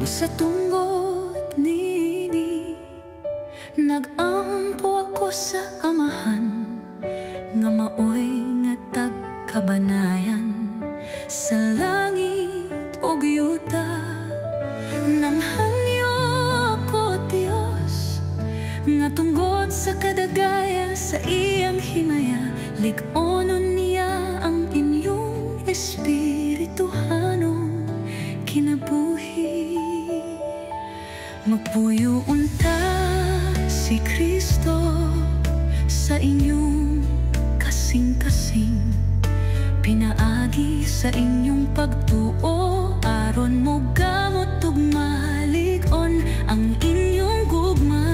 Sa tungod nini nag-ampo ako sa Amahan, nga maoy nga tagkabanayan sa langit ug yuta. Nanghanyo ako Dios nga tungod sa kadagaya sa iyang himaya, lig-onon niya ang inyong espirituhanong kinabuhi. Magpuyo unta si Kristo sa inyong kasing-kasing, pinaagi sa inyong pagtuo, aron mo gamot ug malig-on ang inyong gugma,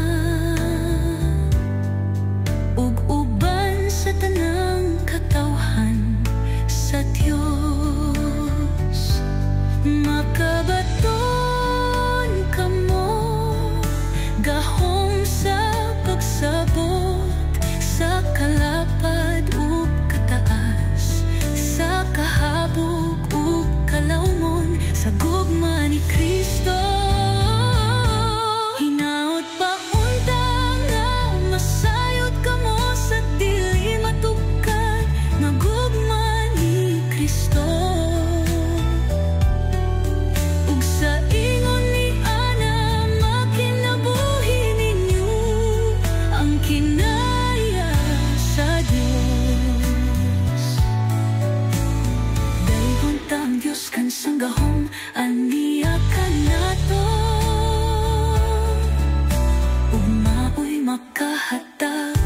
ug uban sa tanang katawhan sa Dios. Makabaton kamo gahom sa pagsabot sa kalapad ug kataas, sa kahabog ug kalawmon sa gugma ni Kristo. Hinaot pa unta nga masayod kamo sa dili matugkad nga gugma ni Kristo. Ug sa ingon ni Ana makinabuhi ninyo ang kinaya sa Dios. Daygon ta ang Dios kan sanggahom aniya kanato, ug maoy makahatag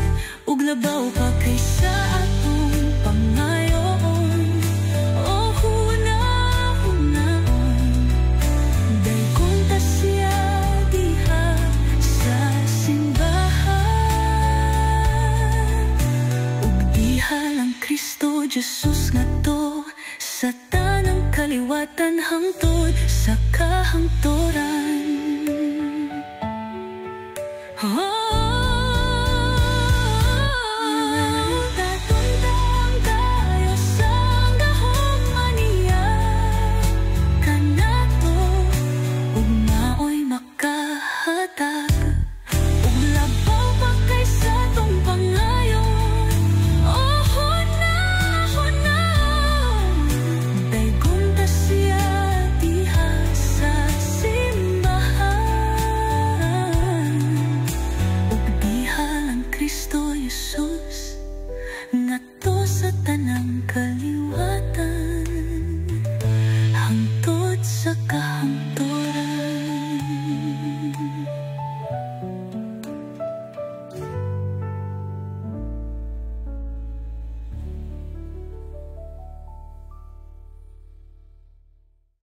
ug labaw pa kaysa atong pangayoon. O hunahunahon daygon ta siya diha sa simbahan, ug diha lang Kristo Jesus ngadto sa tanang kaliwatan hangtod sa kahangturan. Tatundang tayo sa gahom aniya kanato, ug maoy makahatag ug labaw pa kaysa tong pangayon. O hunahunahon daygon ta siya diha sa simbahan, ug diha lang Kristo Jesus ngadto sa tanang